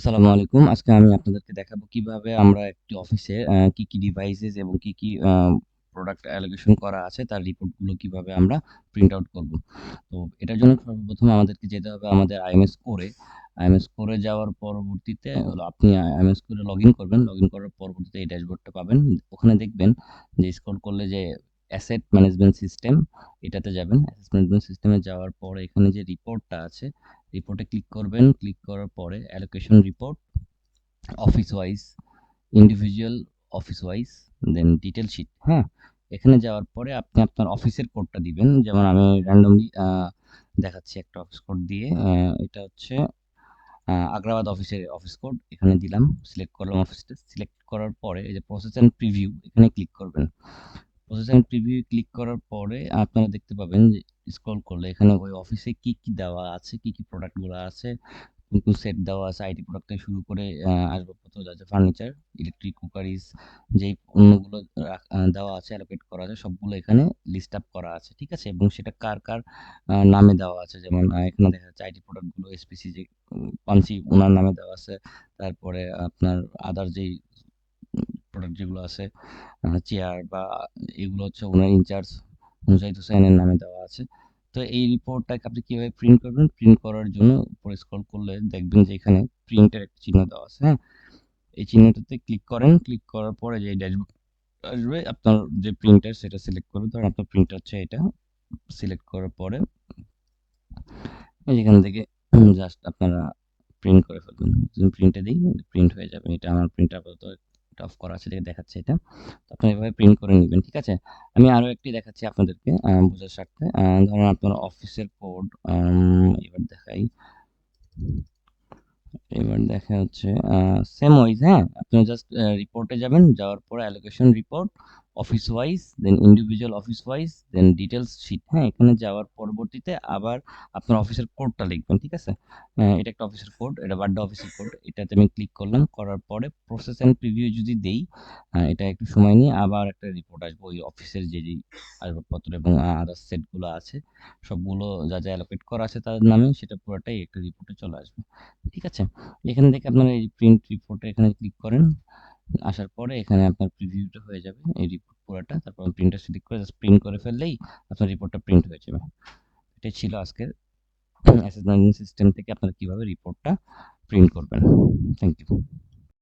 আসসালামু আলাইকুম। আজকে আমি আপনাদেরকে দেখাবো কিভাবে আমরা একটি অফিসে কি, কি ডিভাইসেস এবং কি, কি প্রোডাক্ট অ্যালোকেশন করা আছে তার রিপোর্ট গুলো কিভাবে আমরা প্রিন্ট আউট করব। তো এটার জন্য সর্বপ্রথম আমাদেরকে যেতে হবে আমাদের আইএমএস কোরে। আইএমএস কোরে যাওয়ার পরবর্তীতে হলো আপনি আইএমএস কোরে লগইন করবেন। লগইন করার পরবর্তীতে এই ড্যাশবোর্ডটা পাবেন। ওখানে দেখবেন যে স্ক্রল করলে যে অ্যাসেট ম্যানেজমেন্ট সিস্টেম এটাতে যাবেন। অ্যাসেট ম্যানেজমেন্ট সিস্টেমে যাওয়ার পরে এখানে যে রিপোর্টটা আছে রিপোর্টে ক্লিক করবেন। ক্লিক করার পরে allocation report, office wise, individual office wise, then detail sheet. হ্যাঁ, এখানে যাওয়ার পরে আপনি আপনার অফিসের কোডটা দিবেন। যেমন আমি র্যান্ডমলি দেখাচ্ছি একটা অফিস কোড দিয়ে। এটা হচ্ছে আগ্রাবাদ অফিসের অফিস কোড। এখানে দিলাম, সিলেক্ট করলাম অফিসটা। সিলেক্ট করার পরে এই যে প্রসেস অ্যান্ড প্রিভিউ এখানে ক্লিক করবেন। প্রসেস অ্যান্ড প্রিভিউ ক্লিক করার পরে আপনারা দেখতে পাবেন যে স্ক্রল করলে এখানে ওই অফিসে কি কি দেওয়া আছে, কি কি প্রোডাক্ট গুলো আছে, কোন কোন সেট দেওয়া আছে, আইটি প্রোডাক্ট থেকে শুরু করে আসবাবপত্র যা যা ফার্নিচার, ইলেকট্রিক কুকারিজ, যেই পণ্যগুলো দেওয়া আছে, অ্যালোকেট করা আছে, সবগুলো এখানে লিস্ট আপ করা আছে। ঠিক আছে? এবং সেটা কার কার নামে দেওয়া আছে। যেমন এখানে দেখা যাচ্ছে আইটি প্রোডাক্ট গুলো এসপিসি যে পানসি ওনার নামে দেওয়া আছে। তারপরে আপনার আদার যেই প্রোডাক্ট যেগুলো আছে, চেয়ার বা এগুলো হচ্ছে ওনার ইনচার্জ মুজাহিদ হোসেনের নামে দেওয়া আছে। তো এই রিপোর্টটাকে আপনি কিভাবে প্রিন্ট করবেন? প্রিন্ট করার জন্য উপরে স্ক্রল করলে দেখবেন যে এখানে প্রিন্টের একটা চিহ্ন দেওয়া আছে। হ্যাঁ, এই চিহ্নটাতে ক্লিক করেন। ক্লিক করার পরে যে ড্যাশবোর্ড আসবে, আপনার যে প্রিন্টার সেটা সিলেক্ট করবেন। ধরেন আপনার প্রিন্টার হচ্ছে এটা। সিলেক্ট করার পরে এখান থেকে জাস্ট আপনারা প্রিন্ট করে ফেলবেন। যদি প্রিন্টে দিই প্রিন্ট হয়ে যাবে। এটা আমার প্রিন্টার আপাতত অফ করা আছে দেখে দেখাচ্ছে এটা। তো আপনারা এভাবে প্রিন্ট করে নিবেন। ঠিক আছে? আমি আরো একটি দেখাচ্ছি আপনাদেরকে বোঝার স্বার্থে। ধরেন আপনার অফিসের কোড এবার দেখাই। এবার দেখা হচ্ছে সেম ওয়াইজ। হ্যাঁ, আপনি জাস্ট রিপোর্টে যাবেন, যাওয়ার পরে অ্যালোকেশন রিপোর্ট, অফিস ওয়াইজ, দেন ইন্ডিভিজুয়াল অফিস ওয়াইজ, দেন ডিটেলস শিট। হ্যাঁ, এখানে যাওয়ার পরবর্তীতে আবার আপনার অফিসের কোডটা লিখবেন। ঠিক আছে? এটা একটা অফিসের কোড, এটা বাড্ডা অফিসের কোড। এটাতে আমি ক্লিক করলাম, করার পরে প্রসেস এন্ড প্রিভিউ যদি দেই, এটা একটু সময় নিয়ে আবার একটা রিপোর্ট আসবে ওই অফিসের যে যে আসবাবপত্র এবং আদার্স সেট গুলো আছে, সবগুলো যা যা অ্যালোকেট করা আছে তার নামে, সেটা পুরোটাই একটা রিপোর্টে চলে আসবে। ঠিক আছে? এখান থেকে আপনারা এই প্রিন্ট রিপোর্টে এখানে ক্লিক করেন। আসার পরে এখানে আপনার প্রিভিউটা হয়ে যাবে এই রিপোর্ট পুরাটা। তারপর প্রিন্টার সিলেক্ট করে জাস্ট প্রিন্ট করে ফেললেই আপনার রিপোর্টটা প্রিন্ট হয়ে যাবে। এটাই ছিল আজকের অ্যাসেট ম্যানেজমেন্ট সিস্টেম থেকে আপনারা কিভাবে রিপোর্টটা প্রিন্ট করবেন। Thank you.